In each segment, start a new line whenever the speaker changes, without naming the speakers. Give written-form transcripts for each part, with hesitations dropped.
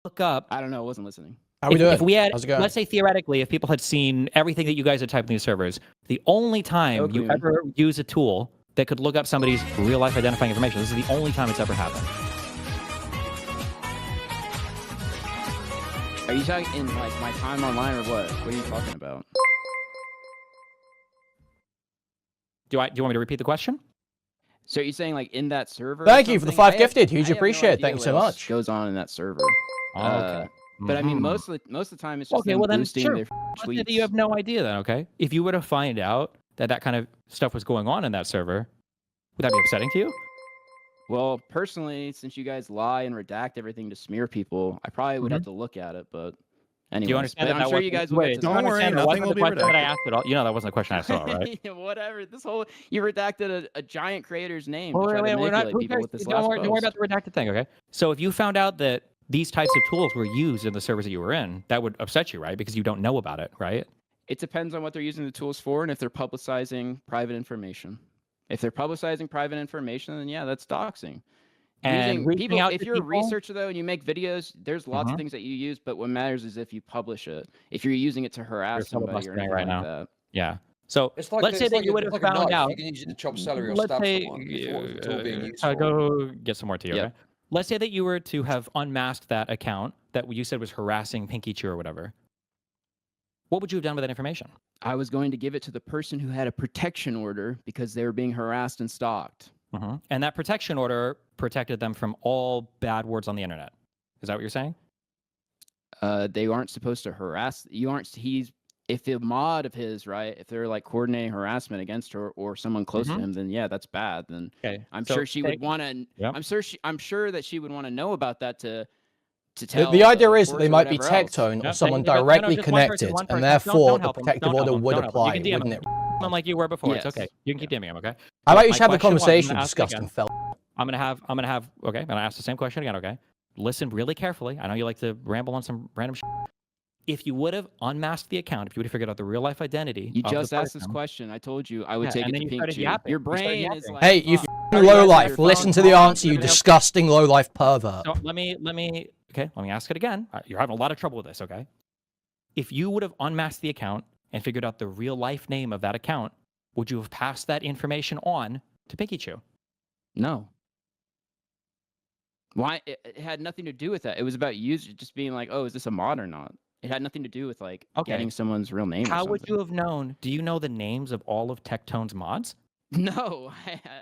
look up.
I don't know. I wasn't listening.
How we doing?
If we had,
How's it going?
let's say theoretically, if people had seen everything that you guys had typed in these servers, the only time you
Kuihman.
ever use a tool that could look up somebody's real life identifying information, this is the only time it's ever happened.
Are you talking in like my time online or what? What are you talking about?
Do you want me to repeat the question?
So are you saying like in that server?
Thank you for the 5 gifted. Huge appreciate. Thank you so much.
Goes on in that server.
Okay.
But I mean, most of the time it's just
Okay,
them
well then,
boosting
sure.
their
Let's say
tweets.
that you have no idea then, okay? If you were to find out that that kind of stuff was going on in that server, would that be upsetting to you?
Well, personally, since you guys lie and redact everything to smear people, I probably would have to look at it. But anyway,
Do you understand that
I'm sure you guys will.
Wait,
don't worry,
that
nothing
wasn't
will
the
be
question that I
redacted.
asked at all. You know that wasn't the question I saw, right?
Whatever. This whole you redacted a giant creator's name
Well,
to try to
we're not.
manipulate
Who
people
cares?
with this
Don't
last
worry about
post.
the redacted thing, okay? So if you found out that these types of tools were used in the servers that you were in, that would upset you, right? Because you don't know about it, right?
It depends on what they're using the tools for and if they're publicizing private information. If they're publicizing private information, then yeah, that's doxing.
And reaching
People,
out
if
to
you're a
people-
researcher though and you make videos, there's lots of things that you use, but what matters is if you publish it. If you're using it to harass somebody or
filibustering
anything
right
like
now.
that.
Yeah. So
It's like
let's say that you would have
like a
found
knife.
out.
You can use it to chop celery or
Let's
stab
say
someone. What was the tool being used for?
go get some more tea, okay?
Yep.
Let's say that you were to have unmasked that account that you said was harassing Pinky Chew or whatever. What would you have done with that information?
I was going to give it to the person who had a protection order because they were being harassed and stalked.
And that protection order protected them from all bad words on the internet. Is that what you're saying?
They aren't supposed to harass. You aren't. If a mod of his, right? If they're like coordinating harassment against her or someone close to him, then yeah, that's bad. Then
Okay.
I'm
so
sure she would want to.
Yep.
I'm sure that she would want to know about that to tell.
The idea is that
courts
they
or
might be
whatever else.
tech-tone or
Yeah,
someone
no,
directly
just one person,
connected,
one person.
and therefore
Don't
the
help him,
protective
don't
order
help him,
would
don't help him. You
apply,
can DM him.
wouldn't it?
Them like you were before. It's
Yes.
okay. You can keep DMing him, okay?
I like you
My
should have a
question was- I'm
conversation,
gonna ask
disgusting
again.
fella.
I'm gonna have. Okay, I'm gonna ask the same question again. Okay, listen really carefully. I know you like to ramble on some random. If you would have unmasked the account, if you would have figured out the real life identity,
You
of the
just asked this
person-
question. I told you I would take
and
it
then
to
you
Pink
started
Chew.
yapping.
Your
You started
brain
yapping.
is like,
Hey, you
fuck.
f***ing lowlife, listen to the answer, you disgusting lowlife pervert.
So let me. Okay, let me ask it again. You're having a lot of trouble with this. Okay, if you would have unmasked the account and figured out the real life name of that account, would you have passed that information on to Pinky Chew?
No. Why? It had nothing to do with that. It was about you just being like, oh, is this a mod or not? It had nothing to do with like getting someone's real name.
How
or
would you
something.
have known? Do you know the names of all of Tectone's mods?
No,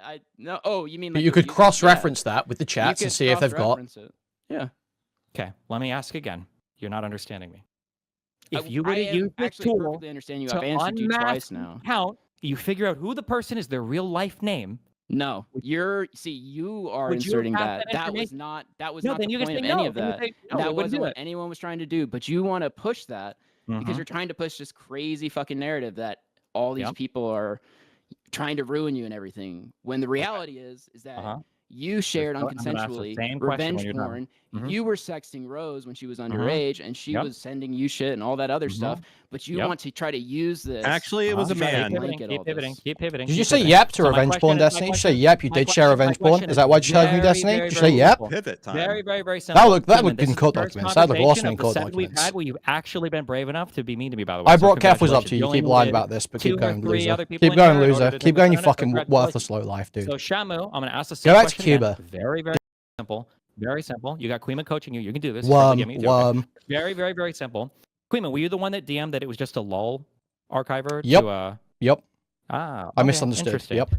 I no. Oh, you mean
But
like
you
the
could
users?
cross-reference that with the
You
chats
could
and see if they've got...
cross-reference it. Yeah.
Okay, let me ask again. You're not understanding me. If
I-
you were
I
to
am
use this
actually
tool
perfectly understand you.
to
I've answered you
unmask
twice
the
now.
account, you figure out who the person is, their real life name.
No, you are
Would you have
inserting
passed
that.
that
That was
information?
not
No,
the
then you can
point
say
of any
no.
of
Then you
that.
say, no, we
That
wouldn't
wasn't
do
what
it.
anyone was trying to do. But you want to push that because
Mhm.
you're trying to push this crazy fucking narrative that all these
Yep.
people are trying to ruin you and everything. When the reality is that
Uh-huh.
you shared
I'm gonna ask the
unconsensually
same question when
revenge
you're done.
porn.
Mhm.
You were sexting Rose when she was underage, and she
Yep.
was sending you shit and all that other
Mhm.
stuff. But you
Yep.
want to try to use this.
Actually, it was a
to try to
man.
blanket all
Keep pivoting.
this.
Keep pivoting.
Did you
keep
say
pivoting.
yep to
So my
revenge
question
porn,
is- my
Destiny? Did you say
question-
yep, you
my
did
que-
share
my
revenge porn?
question
Is that why you shared me,
very,
Destiny?
very,
Did you
very
say yep?
simple.
Pivot time.
Very, very, very simple.
That
Kuihman,
would
this
be
is
code
the first
documents. That'd look awesome
conversation
in
of the
code
7 we've
documents.
had where you've actually been brave enough to be mean to me, by the way.
I
So
brought Kefwas up
congratulations.
to you.
You
You
only
keep lying
needed
about this, but
2
keep
or
going,
3
loser.
other people
Keep
in
going,
here in
loser.
order to
Keep
take
going, you
this on.
fucking
Congratulations.
worthless lowlife, dude.
So Shamoo, I'm going to ask the same
Go back to
question
Cuba.
again. Very, very simple. Very simple. You got Kuihman coaching you. You can do this. You probably get me too, okay? Very, very, very simple. Kuihman, were you the one that DM'd that it was just a lull archiver?
Yep.
To,
Yep.
I
I misunderstood.
Interesting.
Yep.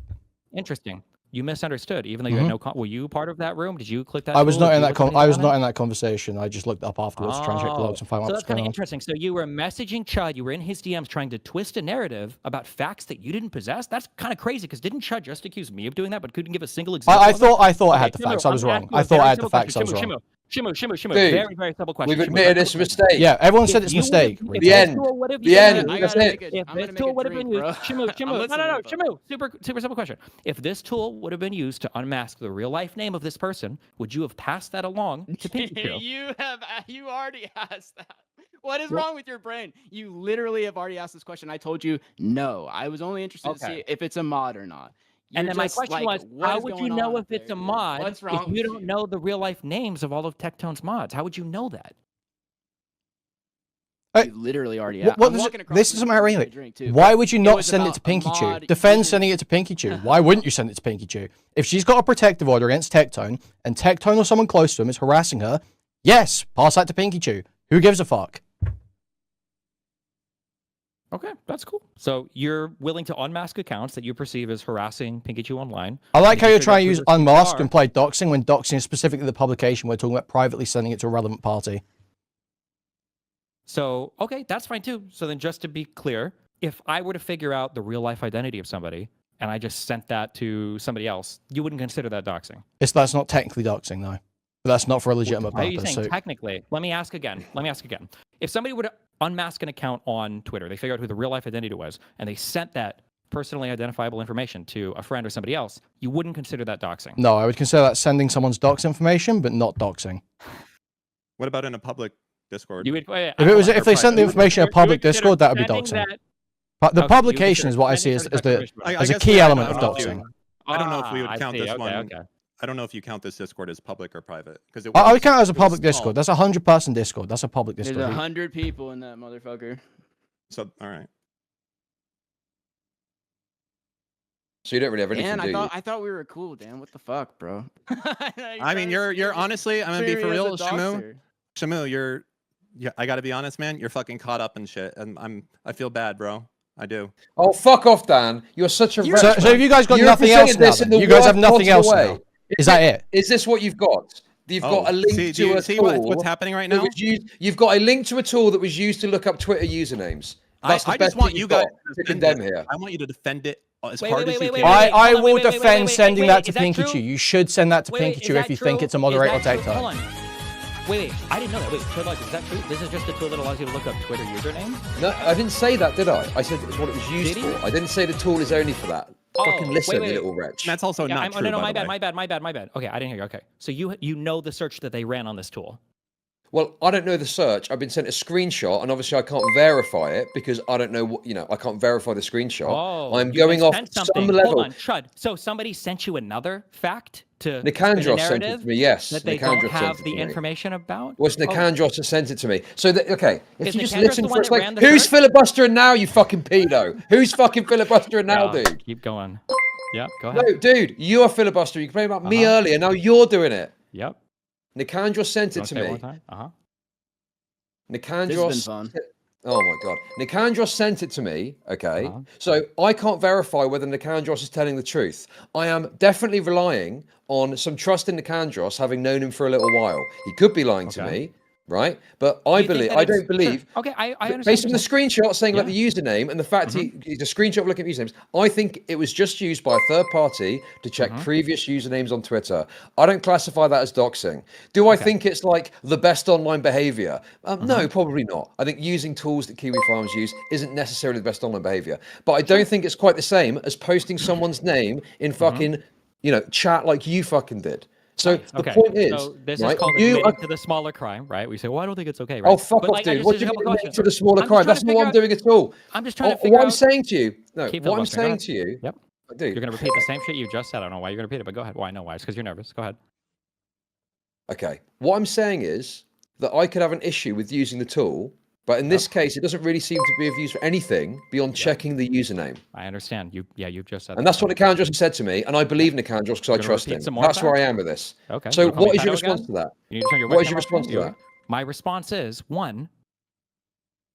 Interesting. You misunderstood, even though you had no. Were you part of that room? Did you click that?
I was
tool?
not
Did
in
you
that.
look at any
I was
comments?
not in that conversation. I just looked up afterwards to try and check the logs and find out
So
what's
that's kind
going
of
on.
interesting. So you were messaging Chud. You were in his DMs trying to twist a narrative about facts that you didn't possess. That's kind of crazy. Because didn't Chud just accuse me of doing that, but couldn't give a single example?
I thought I
Okay,
had the
Shamoo,
facts. I was
I'm gonna
wrong.
ask you a
I thought
very
I had the
simple
facts. I was
question.
wrong.
Shamoo.
Dude,
Very, very simple question.
We've
Shamoo,
admitted
very
it's a
simple question.
mistake.
Yeah, everyone said
If
it's a
you
mistake.
would've-
The
if this
end.
tool would have
The
been
end.
used-
I
That's
gotta
it.
make
If
I'm
this
gonna make
tool
a
would have been
drink,
used,
bro.
Shamoo,
I'm
no,
listening,
no,
bro.
Shamoo, super simple question. If this tool would have been used to unmask the real life name of this person, would you have passed that along to Pinky Chew?
You already asked that. What is wrong with your brain? You literally have already asked this question. I told you no. I was only interested to
Okay.
see if it's a mod or not.
And then my question was, how would you know if it's a mod
What's
if
wrong
you
with
don't know the real life names of all of Tectone's mods? How would you know that?
You literally already have.
This isn't my anyway. Why would you not send it to Pinky Chew? Defend sending it to Pinky Chew. Why wouldn't you send it to Pinky Chew? If she's got a protective order against Tectone, and Tectone or someone close to him is harassing her, yes, pass that to Pinky Chew. Who gives a fuck?
Okay, that's cool. So you're willing to unmask accounts that you perceive as harassing Pinky Chew online.
I like how you're trying to use unmask and play doxing when doxing is specifically the publication. We're talking about privately sending it to a relevant party.
So, okay, that's fine too. So then just to be clear, if I were to figure out the real life identity of somebody and I just sent that to somebody else, you wouldn't consider that doxing?
That's not technically doxing, though. But that's not for a legitimate
Why are you
purpose.
saying technically? Let me ask again. If somebody were to unmask an account on Twitter, they figured out who the real life identity was, and they sent that personally identifiable information to a friend or somebody else, you wouldn't consider that doxing?
No, I would consider that sending someone's dox information, but not doxing.
What about in a public Discord?
You would,
If they sent the information in a public Discord, that would be doxing. But the publication is what I see as a key element of doxing.
I don't know if we would count this one.
Okay.
I don't know if you count this Discord as public or private, because
I would count it as a public Discord. That's a 100-person Discord. That's a public Discord.
There's 100 people in that motherfucker.
So all right.
So you don't really have anything, do you?
I thought we were cool, Dan. What the fuck, bro?
I mean, you're honestly, I'm gonna be for real, Shamoo. Shamoo, I gotta be honest, man. You're fucking caught up in shit, and I feel bad, bro. I do.
Oh, fuck off, Dan. You're such a...
So have you guys got nothing else now, then? You guys have nothing else now. Is that it?
Is this what you've got? You've got a link to a tool.
What's happening right now?
You've got a link to a tool that was used to look up Twitter usernames. That's
I just want you guys to
condemn here.
I want you to defend it as
Wait,
hard
wait,
as
wait,
you
wait,
can.
wait,
I
hold on,
will
wait, wait,
defend
wait,
sending
wait,
that to
is that
Pinky
true?
Chew. You should send that to
Wait,
Pinky
is
Chew
that
if you
true?
think it's a moderator
Is that true?
TikTok.
Hold on. Wait, I didn't know that. Wait, Chud, is that true? This is just a tool that allows you to look up Twitter usernames?
No, I didn't say that, did I? I said it's what it was used for. I didn't say the tool is only for that. Fucking listen, you little wretch.
That's also not true.
No,
by
my bad. Okay, I didn't hear you. Okay, so you know the search that they ran on this tool?
Well, I don't know the search. I've been sent a screenshot, and obviously I can't verify it because I don't know what, I can't verify the screenshot.
Oh,
I'm going off some level.
Hold on, Chud. So somebody sent you another fact to
Nikandros sent it to me, yes.
That they don't have the information about?
Well, it's Nikandros that sent it to me. So, okay, if you just
Nikandros
listen
the
for
one
a
that ran
second.
the
Who's
search?
filibustering now, you fucking pedo? Who's fucking filibustering now,
Yeah,
dude?
Keep going. Yep, go ahead.
No, dude, you're a filibuster. You complained about me earlier. Now you're doing it.
Yep.
Nikandros sent it to me. Nikandros. Oh my god. Nikandros sent it to me. Okay. So I can't verify whether Nikandros is telling the truth. I am definitely relying on some trust in Nikandros, having known him for a little while. He could be lying to me, right? But I don't believe.
Okay, I understand.
Based on the screenshot saying like the username and the fact he's a screenshot of looking at usernames, I think it was just used by a third party to check previous usernames on Twitter. I don't classify that as doxing. Do I think it's like the best online behavior? No, probably not. I think using tools that Kiwi Farms use isn't necessarily the best online behavior. But I don't think it's quite the same as posting someone's name in fucking, chat like you fucking did. So the point is,
so this is called admitting to the smaller crime, right? We say, well, I don't think it's okay, right?
Oh, fuck off, dude. What do you mean admitting to the smaller crime? That's not what I'm doing at all.
I'm just trying to figure out...
What I'm saying to you,
Yep.
Dude.
You're going to repeat the same shit you just said. I don't know why you're going to repeat it, but go ahead. Well, I know why. It's because you're nervous. Go ahead.
Okay. What I'm saying is that I could have an issue with using the tool, but in this case, it doesn't really seem to be of use for anything beyond checking the username.
I understand. You've just said that.
And that's what Nikandros said to me, and I believe Nikandros because I trust him. That's where I am with this.
Okay.
So what is your response to that? What is your response to that?
My response is, one,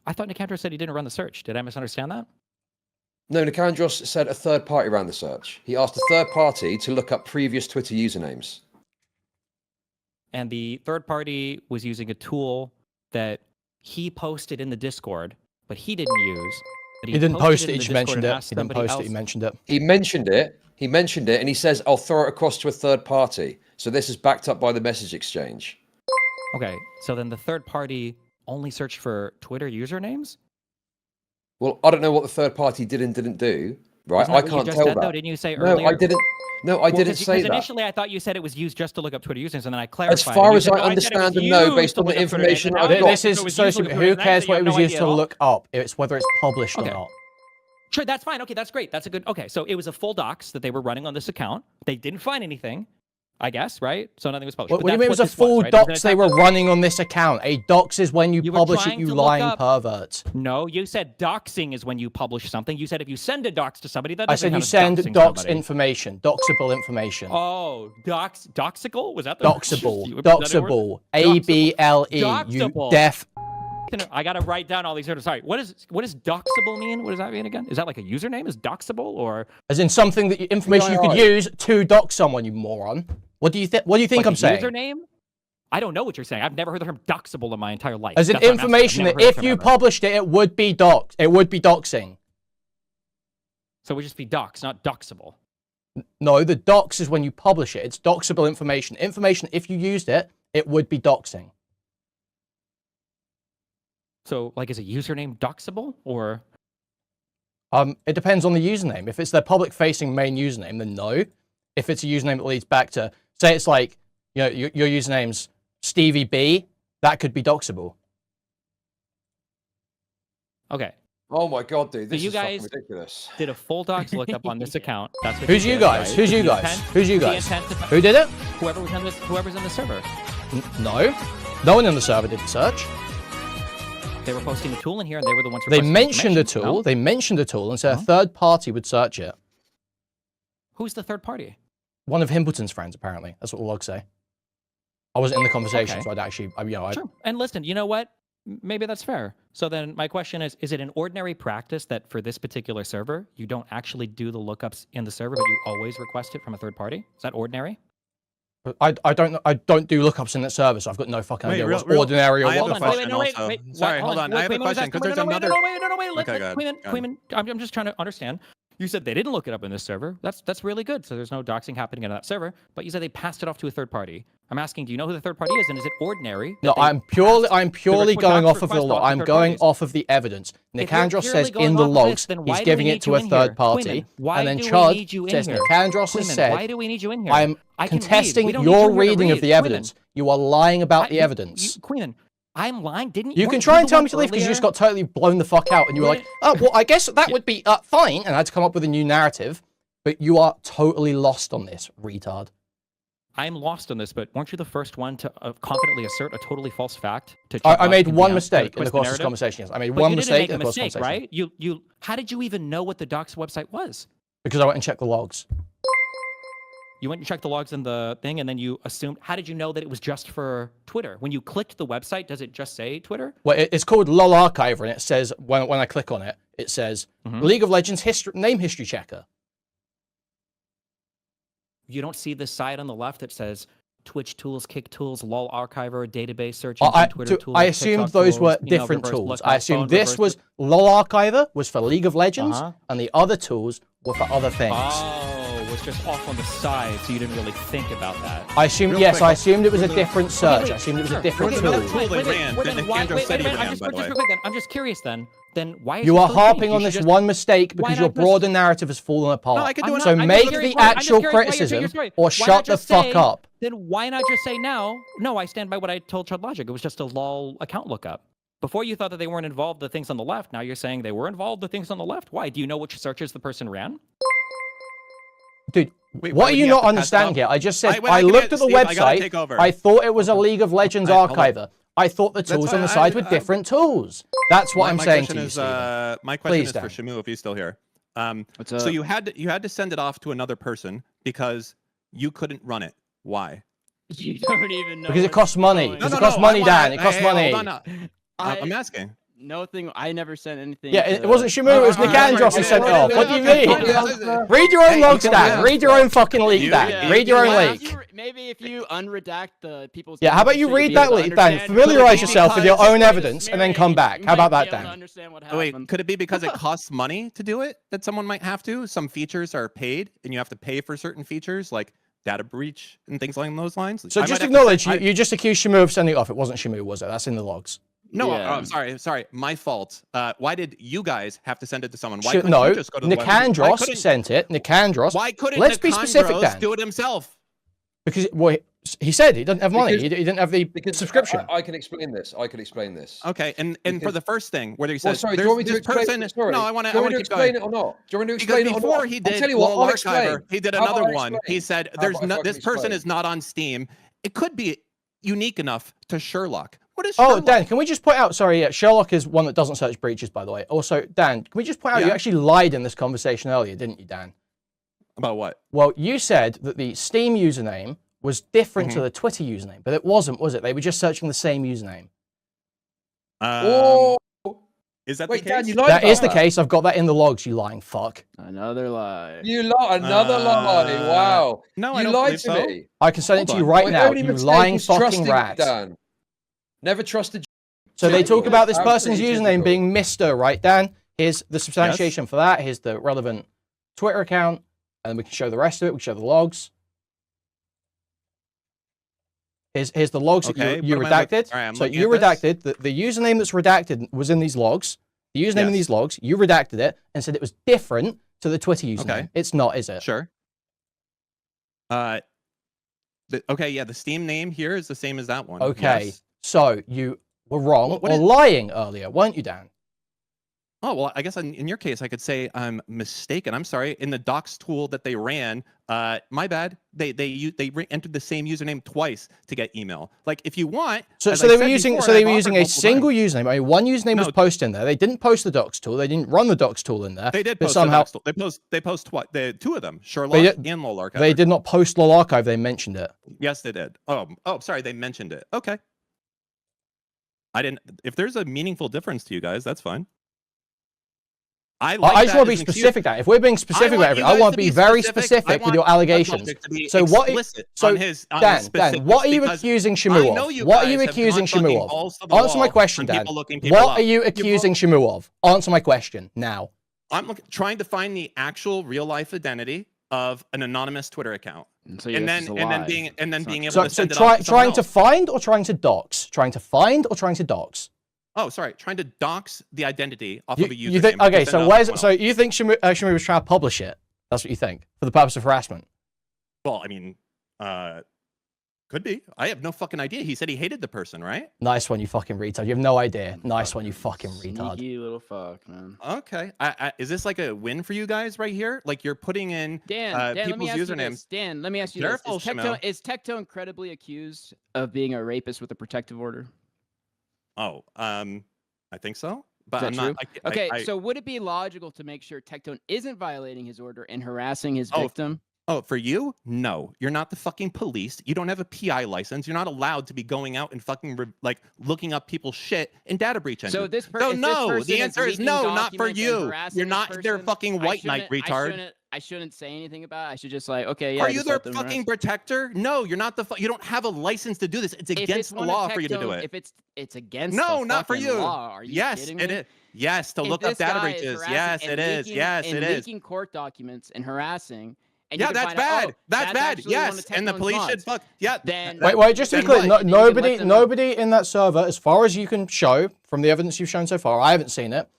I thought Nikandros said he didn't run the search. Did I misunderstand that?
No, Nikandros said a third party ran the search. He asked a third party to look up previous Twitter usernames.
And the third party was using a tool that he posted in the Discord, but he didn't use.
He didn't post it, he just mentioned it. He didn't post it, he mentioned it.
He mentioned it, and he says, I'll throw it across to a third party. So this is backed up by the message exchange.
Okay, so then the third party only searched for Twitter usernames?
Well, I don't know what the third party did and didn't do, right? I can't tell that.
Though? Didn't you say earlier?
No, I didn't. No, I didn't say that.
Initially, I thought you said it was used just to look up Twitter users, and then I clarified.
As far as I understand and know, based on the information I've got.
This is so who cares what it was used to look up? It's whether it's published or not.
Sure, that's fine. Okay, that's great. That's a good. Okay, so it was a full docs that they were running on this account. They didn't find anything, I guess, right? So nothing was published.
What do you mean it was a full docs they were running on this account? A docs is when you publish it, you lying pervert.
No, you said doxing is when you publish something. You said if you send a docs to somebody, that
I said you send docs information, doxable information.
Oh, doxical? Was that the
Doxable. A-B-L-E. You deaf.
I gotta write down all these words. Sorry, what does doxable mean? What does that mean again? Is that like a username? Is doxable or
as in something that information you could use to dox someone? You moron. What do you think? What do you think
like
I'm saying?
Username? I don't know what you're saying. I've never heard the term doxable in my entire life.
As in information that if you published it, it would be It would be doxing.
So it would just be dox, not doxable.
No, the dox is when you publish it. It's doxable information. Information if you used it, it would be doxing.
So, like, is a username doxable or?
It depends on the username. If it's their public-facing main username, then no. If it's a username that leads back to, say, it's like, you know, your username's Stevie B, that could be doxable.
Okay.
Oh my god, dude, this
so you
is
guys
fucking ridiculous.
Did a full docs lookup on this account. That's what
Who's you guys? Who's you guys? Who's you guys? Who did it?
Whoever's on the server.
No. No one on the server did the search.
They were posting a tool in here, and they were the ones who
They mentioned a tool. No? They mentioned a tool and said a third party would search it.
Who's the third party?
One of Himbleton's friends, apparently. That's what the logs say. I wasn't in the conversation, so I'd actually,
Sure. And listen, you know what? Maybe that's fair. So then my question is it an ordinary practice that for this particular server, you don't actually do the lookups in the server, but you always request it from a third party? Is that ordinary?
I don't do lookups in that server, so I've got no fucking idea what's ordinary or what the fuck.
Sorry, hold on. I have a question because there's another.
Kuihman, I'm just trying to understand. You said they didn't look it up in this server. That's really good. So there's no doxing happening in that server. But you said they passed it off to a third party. I'm asking, do you know who the third party is, and is it ordinary?
No, I'm purely going off of the law. I'm going off of the evidence. Nikandros says in the logs he's giving it to a third party, and then Chud says Nikandros has said,
why do we need you in here?
I'm contesting your reading of the evidence. You are lying about the evidence.
Kuihman, I'm lying.
You can try and tell me to leave because you just got totally blown the fuck out, and you were like, oh, well, I guess that would be fine, and I had to come up with a new narrative. But you are totally lost on this, retard.
I'm lost on this, but weren't you the first one to confidently assert a totally false fact?
I made one mistake in the course of this conversation. Yes, I made one mistake in the course of this conversation.
Right? How did you even know what the docs website was?
Because I went and checked the logs.
You went and checked the logs in the thing, and then you assumed. How did you know that it was just for Twitter? When you clicked the website, does it just say Twitter?
Well, it's called LOL Archiver, and it says when I click on it, it says League of Legends name history checker.
You don't see this side on the left that says Twitch tools, Kick tools, LOL Archiver, database search, Twitter tools.
I assumed those were different tools. I assumed this was LOL Archiver was for League of Legends, and the other tools were for other things.
Oh, it was just off on the side, so you didn't really think about that.
I assumed, yes, I assumed it was a different search. I assumed it was a different tool.
I'm just curious then. Then why?
You are harping on this one mistake because your broader narrative has fallen apart.
No, I can do it.
So make the actual criticism or shut the fuck up.
Then why not just say now? No, I stand by what I told Chud Logic. It was just a LOL account lookup. Before you thought that they weren't involved, the things on the left. Now you're saying they were involved, the things on the left. Why? Do you know which searches the person ran?
Dude, what are you not understanding here? I just said I looked at the website. I thought it was a League of Legends archiver. I thought the tools on the side were different tools. That's what I'm saying to you, Stephen.
My question is for Shamoo, if he's still here. So you had to send it off to another person because you couldn't run it. Why?
You don't even know.
Because it costs money. Because it costs money, Dan. It costs money.
I'm asking.
Nothing. I never sent anything.
Yeah, it wasn't Shamoo. It was Nikandros who sent it off. What do you mean? Read your own logs, Dan. Read your own fucking leak, Dan. Read your own leak.
Maybe if you unredact the people's.
Yeah, how about you read that leak, Dan? Familiarize yourself with your own evidence and then come back. How about that, Dan?
Wait, could it be because it costs money to do it that someone might have to? Some features are paid, and you have to pay for certain features like data breach and things along those lines.
So just acknowledge you just accused Shamoo of sending it off. It wasn't Shamoo, was it? That's in the logs.
No, I'm sorry. My fault. Why did you guys have to send it to someone? Why couldn't you just go to the
Nikandros sent it. Nikandros.
Why couldn't
Let's be specific,
Dan. Do it himself?
Because He said he doesn't have money. He didn't have the subscription.
I can explain this.
Okay, and for the first thing, where he says,
sorry, do you want me to explain it? Sorry.
No, I want to
explain it or not? Do you want me to explain it or not?
Before he did Lol Archiver, he did another one. He said, this person is not on Steam. It could be unique enough to Sherlock. What is Sherlock?
Oh, Dan, can we just point out, sorry, Sherlock is one that doesn't search breaches, by the way. Also, Dan, can we just point out you actually lied in this conversation earlier, didn't you, Dan?
About what?
Well, you said that the Steam username was different to the Twitter username, but it wasn't, was it? They were just searching the same username.
Is that
Wait,
the case?
Dan, you lied
That
about
is the case. I've got that in the logs, you lying fuck.
Another lie.
You lied. Another lie. Wow.
No, I
you
don't
lied
believe
to me.
I can send it to you
My
right now,
only
you
mistake
lying
was
fucking
trusting
rat.
Dan. Never trusted you.
So they talk about this person's
Absolutely
username
difficult.
being Mr., right, Dan? Here's the substantiation for that. Here's the relevant Twitter account. And we can show the rest of it. We can show the logs. Here's the logs that you redacted. So you redacted. The username that's redacted was in these logs. The username in these logs, you redacted it and said it was different to the Twitter username.
Okay.
It's not, is it?
Sure. Okay, yeah, the Steam name here is the same as that one.
Okay.
Yes.
So you were wrong
What
or
is-
lying earlier, weren't you, Dan?
Oh, well, I guess in your case, I could say I'm mistaken. I'm sorry. In the docs tool that they ran, my bad. They entered the same username twice to get email. Like, if you want.
So
as
they
I
were
said
using
before,
so they
I've
were
offered
using a
multiple
single
times.
username. I mean, one username was
No.
posted in there. They didn't post the docs tool. They didn't run the docs tool in there.
They did
but
post
somehow
the docs tool. They post twice. Two of them, Sherlock and Lol Archive.
they did not post Lol Archive. They mentioned it.
Yes, they did. Oh, sorry, they mentioned it. Okay. I didn't. If there's a meaningful difference to you guys, that's fine. I
just want to be specific. Dan. If we're being specific about everything, I want to be very specific with your allegations. So what? Dan, what are you accusing Shamoo of? What are you accusing Shamoo of? Answer my question, Dan. What are you accusing Shamoo of? Answer my question now.
I'm trying to find the actual real life identity of an anonymous Twitter account, and then being able to send it off to someone
trying to
else.
find or trying to dox? Trying to find or trying to dox?
Oh, sorry, trying to dox the identity off of a username.
You think, okay, so you think Shamoo was trying to publish it? That's what you think for the purpose of harassment?
Well, I mean, could be. I have no fucking idea. He said he hated the person, right?
Nice one, you fucking retard. You have no idea. Nice one, you fucking retard.
Sneaky little fuck, man.
Okay. Is this like a win for you guys right here? Like you're putting in
Dan,
people's usernames.
Dan, let me ask you
Careful,
this. Is Tectone credibly accused of being a rapist with a protective order?
Oh, I think so. But I'm
true?
not.
Okay, so would it be logical to make sure Tectone isn't violating his order and harassing his victim?
Oh, for you? No, you're not the fucking police. You don't have a PI license. You're not allowed to be going out and fucking looking up people's shit in data breach engine.
So this
person. The answer is no, not for you. You're not their fucking white knight, retard.
I shouldn't say anything about it. I should just like, okay, yeah.
Are you their fucking protector? No, you're not you don't have a license to do this. It's against the law for you to do it.
If it's against
no,
the
not for you.
law. Are you
yes,
kidding
it
me?
is. Yes, to look up data breaches. Yes, it is. Yes, it is.
Leaking court documents and harassing. And
yeah, that's bad. That's bad. Yes, and the police should fuck. Yeah.
Then
wait. Just to be clear, nobody in that server, as far as you can show from the evidence you've shown so far, I haven't seen it,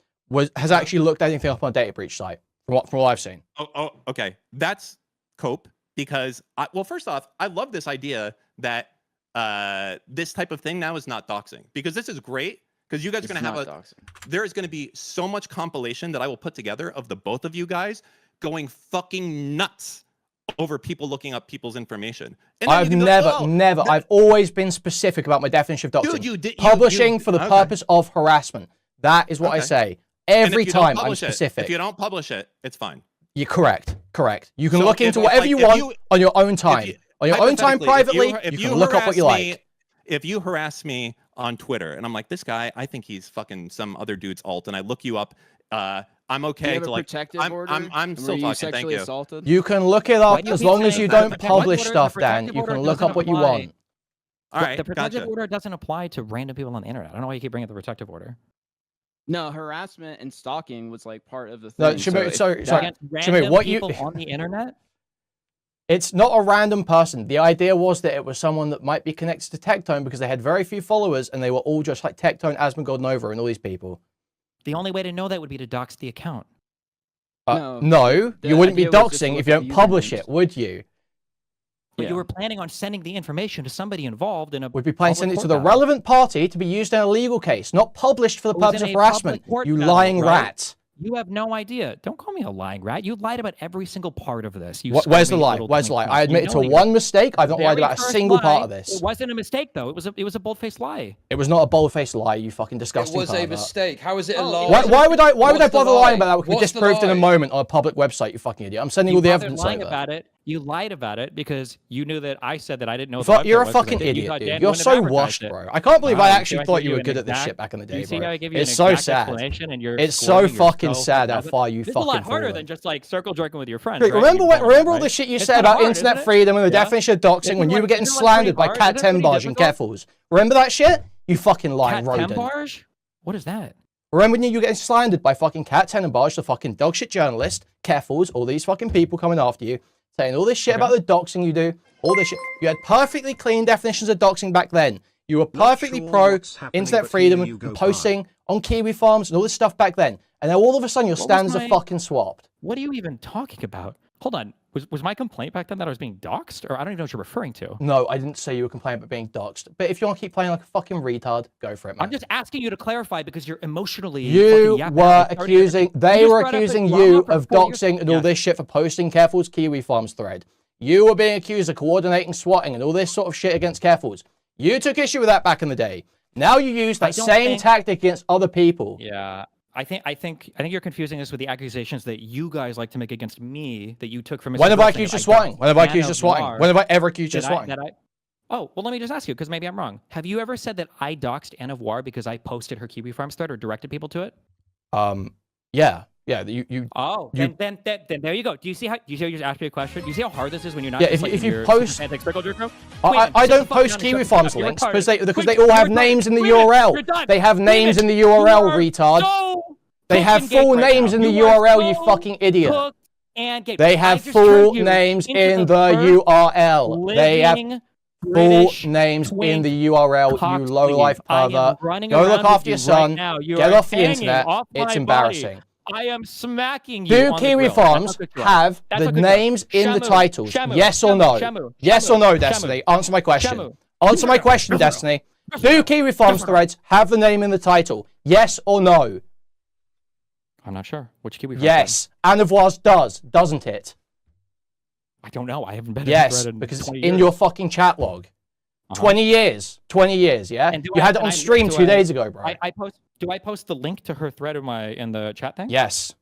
has actually looked anything up on a data breach site from what I've seen.
Oh, okay. That's cope because well, first off, I love this idea that this type of thing now is not doxing because this is great because you guys are going to have there is going to be so much compilation that I will put together of the both of you guys going fucking nuts over people looking up people's information. And
I've never. I've always been specific about my definition of doxing.
Dude,
publishing for the purpose of harassment. That is what I say. Every time I'm specific.
If you don't publish it, it's fine.
You're correct. You can look into whatever you want on your own time. On your own time privately, you can look up what you like.
If you harass me on Twitter and I'm like, this guy, I think he's fucking some other dude's alt, and I look you up, I'm okay to like. I'm still talking. Thank you.
Assaulted?
You can look it up as long as you don't publish stuff, Dan. You can look up what you want.
All right,
the protective order doesn't apply to random people on the internet. I don't know why you keep bringing up the protective order.
No, harassment and stalking was like part of the thing.
No, sorry.
Random
what
people on the internet?
It's not a random person. The idea was that it was someone that might be connected to Tectone because they had very few followers and they were all just like Tectone, Asmongold Nova, and all these people.
The only way to know that would be to dox the account.
No, you wouldn't be doxing if you don't publish it, would you?
But you were planning on sending the information to somebody involved in a.
We'd be planning to send it to the relevant party to be used in a legal case, not published for the purpose of harassment. You lying rat.
You have no idea. Don't call me a lying rat. You lied about every single part of this.
Where's the lie? Where's the lie? I admitted to one mistake. I've not lied about a single part of this.
It wasn't a mistake, though. It was a bold-faced lie.
It was not a bold-faced lie, you fucking disgusting
It was a mistake. How is it a lie?
Why would I bother lying about that? We could be disproved in a moment on a public website, you fucking idiot. I'm sending all the evidence over.
About it. You lied about it because you knew that I said that I didn't know.
You're a fucking idiot, dude. You're so washed, bro. I can't believe I actually thought you were good at this shit back in the day, bro. It's so sad. It's so fucking sad how far you fucking fallen.
It's a lot harder than just like circle jerking with your friends.
Remember all the shit you said about internet freedom and the definition of doxing when you were getting slandered by Cat 10 Barge and Keffels? Remember that shit? You fucking lying rodent.
Cat 10 Barge? What is that?
Remember when you were getting slandered by fucking Cat 10 and Barge, the fucking dog shit journalist, Keffels, all these fucking people coming after you, saying all this shit about the doxing you do, all this shit. You had perfectly clean definitions of doxing back then. You were perfectly pro internet freedom and posting on Kiwi farms and all this stuff back then. And now all of a sudden your standards are fucking swapped.
What are you even talking about? Hold on. Was my complaint back then that I was being doxed? Or I don't even know what you're referring to.
No, I didn't say you were complaining about being doxed. But if you want to keep playing like a fucking retard, go for it, man.
I'm just asking you to clarify because you're emotionally.
They were accusing you of doxing and all this shit for posting Careful's Kiwi Farms thread. You were being accused of coordinating swatting and all this sort of shit against Careful's. You took issue with that back in the day. Now you use that same tactic against other people.
Yeah. I think you're confusing this with the accusations that you guys like to make against me that you took from.
When have I accused you of swatting? When have I accused you of swatting? When have I ever accused you of swatting?
Oh, well, let me just ask you, because maybe I'm wrong. Have you ever said that I doxed Anne of War because I posted her Kiwi Farms thread or directed people to it?
Yeah.
Oh, then there you go. Do you see how you just asked me a question? Do you see how hard this is when you're not?
Yeah,
if
you post. I don't post Kiwi Farms links because they all have names in the URL. They have names in the URL, retard. They have full names in the URL, you fucking idiot. They have full names in the URL. They have full names in the URL, you low-life pervert. Go look after your son. Get off the internet. It's embarrassing.
I am smacking you.
Do Kiwi Farms have the names in the titles? Yes or no? Yes or no, Destiny? Answer my question. Answer my question, Destiny. Do Kiwi Farms threads have the name in the title? Yes or no?
I'm not sure. Which Kiwi Farms?
Yes. Anne of Wars does, doesn't it?
I don't know. I haven't been
Yes, because it's in your fucking chat log. 20 years. 20 years, yeah? You had it on stream 2 days ago, bro.
Do I post the link to her thread in the chat thing?
Yes.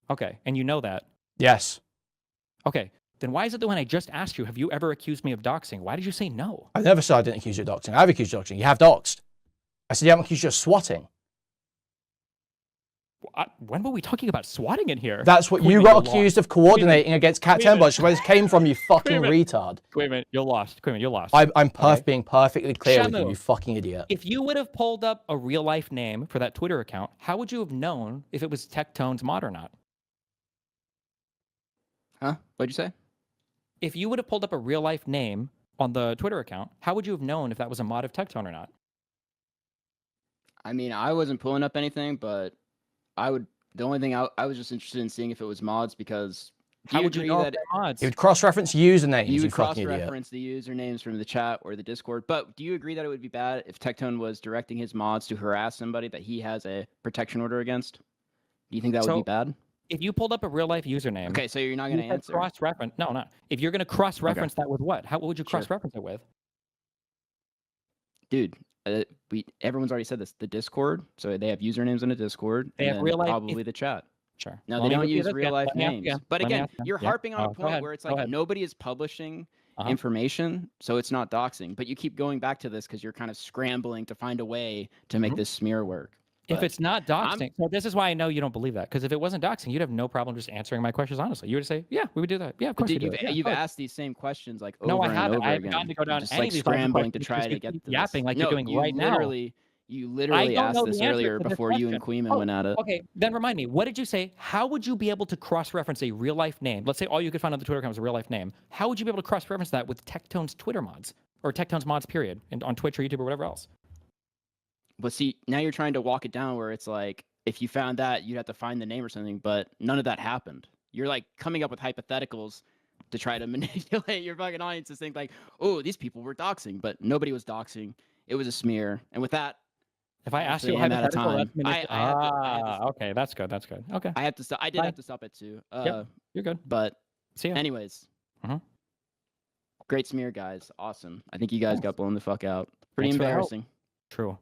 Okay, and you know that?
Yes.
Okay, then why is it that when I just asked you, have you ever accused me of doxing? Why did you say no?
I never said I didn't accuse you of doxing. I've accused you of doxing. You have doxed. I said you haven't accused you of swatting.
When were we talking about swatting in here?
That's what you got accused of coordinating against Cat 10 Barge. Where this came from, you fucking retard.
Kuihman, you're lost. Kuihman, you're lost.
I'm being perfectly clear with you, you fucking idiot.
If you would have pulled up a real life name for that Twitter account, how would you have known if it was Tectone's mod or not?
Huh? What'd you say?
If you would have pulled up a real life name on the Twitter account, how would you have known if that was a mod of Tectone or not?
I mean, I wasn't pulling up anything, but the only thing I was just interested in seeing if it was mods because
how would you know that mods?
It would cross-reference usernames.
You would cross-reference the usernames from the chat or the Discord. But do you agree that it would be bad if Tectone was directing his mods to harass somebody that he has a protection order against? Do you think that would be bad?
If you pulled up a real life username,
okay, so you're not going to answer.
Cross-reference? No, not. If you're going to cross-reference that with what? What would you cross-reference it with?
Dude. Everyone's already said this. The Discord, so they have usernames in the Discord.
They have real life,
probably the chat.
Sure.
No, they don't use real life names. But again, you're harping on a point where it's like nobody is publishing information, so it's not doxing. But you keep going back to this because you're kind of scrambling to find a way to make this smear work.
If it's not doxing, so this is why I know you don't believe that. Because if it wasn't doxing, you'd have no problem just answering my questions honestly. You would say, "Yeah, we would do that. Yeah, of course."
You've asked these same questions like over and over again.
I haven't gotten to go down
just
any
like
of these
scrambling to try to get to
yapping like you're doing right now.
You literally asked this earlier before you and Kuihman went at it.
Okay, then remind me. What did you say? How would you be able to cross-reference a real-life name? Let's say all you could find on the Twitter account was a real-life name. How would you be able to cross-reference that with Tectone's Twitter mods or Tectone's mods period and on Twitch or YouTube or whatever else?
But see, now you're trying to walk it down where it's like, if you found that, you'd have to find the name or something, but none of that happened. You're like coming up with hypotheticals to try to manipulate your fucking audience to think like, oh, these people were doxing, but nobody was doxing. It was a smear. And with that,
if I ask you a hypothetical, okay, that's good. That's good. Okay.
I have to stop. I did have to stop it too.
Yep, you're good.
But
see ya.
Anyways, great smear, guys. Awesome. I think you guys got blown the fuck out. Pretty embarrassing.
True.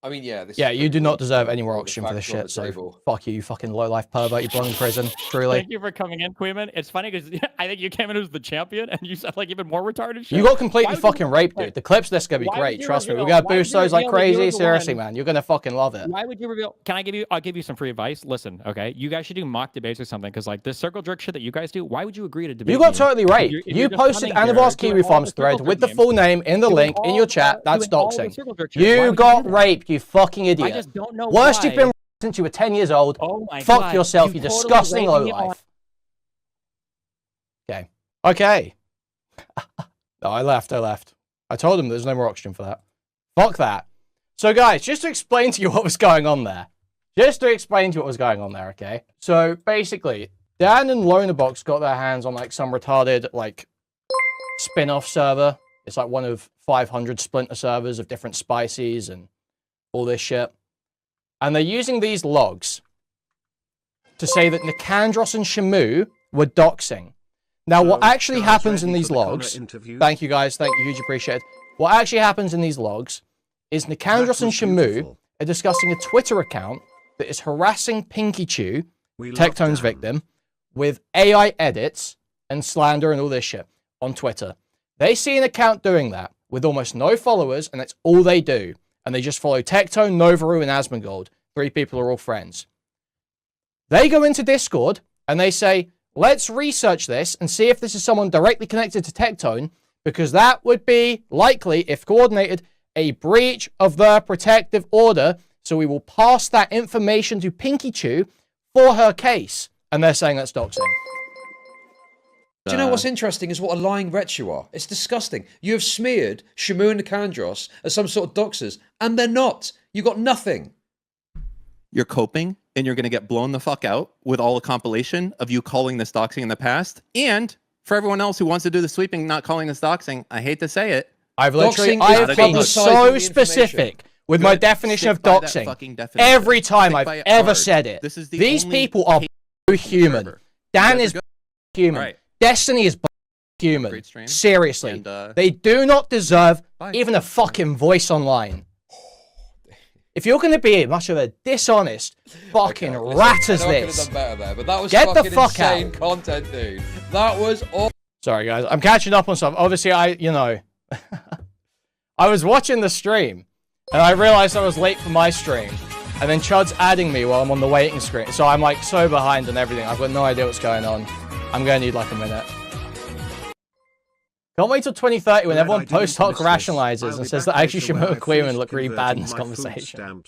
I mean, yeah.
You do not deserve any more oxygen for this shit. So fuck you, you fucking low life pervert. You belong in prison. Truly.
Thank you for coming in, Kuihman. It's funny because I think you came in as the champion, and you said like even more retarded shit.
You got completely fucking raped, dude. The clips of this gonna be great. Trust me. We're gonna boost those like crazy. Seriously, man, you're gonna fucking love it.
Why would you reveal? I'll give you some free advice. Listen, okay, you guys should do mock debates or something because like this circle jerk shit that you guys do. Why would you agree to debate?
You got totally raped. You posted Annivar's Kiwi Farms thread with the full name in the link in your chat. That's doxing. You got raped. You fucking idiot.
I just don't know
Worst you've been since you were 10 years old.
Oh my
Fuck
God.
yourself, you disgusting lowlife. Okay. Okay. No, I left. I told him there's no more oxygen for that. Fuck that. So guys, just to explain to you what was going on there. Okay? So basically, Dan and Lonabox got their hands on like some retarded like spin-off server. It's like one of 500 splinter servers of different spices and all this shit. And they're using these logs to say that Nikandros and Shamoo were doxing. Now, what actually happens in these logs... Thank you, guys. Thank you. Huge appreciate it. What actually happens in these logs is Nikandros and Shamoo are discussing a Twitter account that is harassing Pinky Chew, Tectone's victim, with AI edits and slander and all this shit on Twitter. They see an account doing that with almost no followers, and that's all they do. And they just follow Tectone, Novaru, and Asmongold. 3 people are all friends. They go into Discord, and they say, let's research this and see if this is someone directly connected to Tectone, because that would be likely, if coordinated, a breach of the protective order. So we will pass that information to Pinky Chew for her case. And they're saying that's doxing.
Do you know what's interesting is what a lying wretch you are. It's disgusting. You have smeared Shamoo and Nikandros as some sort of doxers, and they're not. You got nothing.
You're coping, and you're going to get blown the fuck out with all the compilation of you calling this doxing in the past. And for everyone else who wants to do the sweeping, not calling this doxing, I hate to say it.
I've been so specific with my definition of doxing. Every time I've ever said it. These people are human. Dan is human.
Right.
Destiny is human. Seriously. And, they do not deserve even a fucking voice online. If you're going to be much of a dishonest fucking rat as this,
but that was
get the fuck
insane
out.
Content, dude. That was all.
Sorry, guys. I'm catching up on stuff. Obviously, I was watching the stream, and I realized I was late for my stream. And then Chud's adding me while I'm on the waiting screen. So I'm like so behind on everything. I've got no idea what's going on. I'm going to need like a minute. Can't wait till 2030 when everyone post-hoc rationalizes and says that actually Shamoo and Kuihman look really bad in this conversation.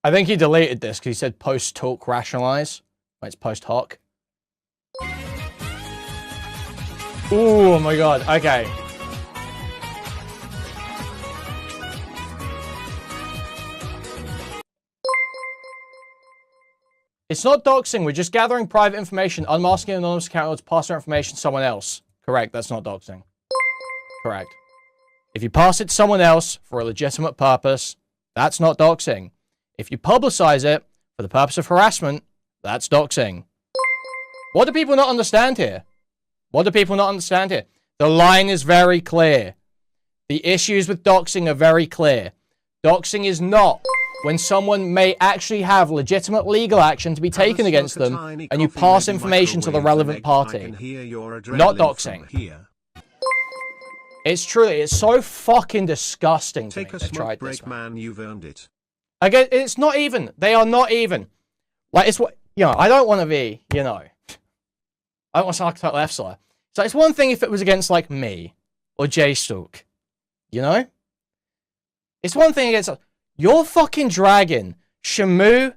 I think he deleted this because he said post-talk rationalize. Wait, it's post-hoc. Oh my god, okay. It's not doxing, we're just gathering private information, unmasking an anonymous account to pass our information to someone else. Correct, that's not doxing. Correct. If you pass it to someone else for a legitimate purpose, that's not doxing. If you publicize it for the purpose of harassment, that's doxing. What do people not understand here? The line is very clear. The issues with doxing are very clear. Doxing is not when someone may actually have legitimate legal action to be taken against them, and you pass information to the relevant party. Not doxing. It's truly, it's so fucking disgusting to me. Take a smoke break, man, you've earned it. Again, it's not even. They are not even. Like, it's what, I don't want to be, I don't want to sound like a total F-sire. So it's one thing if it was against, like, me, or J-Stook, It's one thing against... You're fucking dragging Shamoo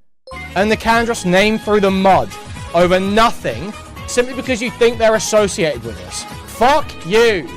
and Nikandros' name through the mud over nothing simply because you think they're associated with us. Fuck you.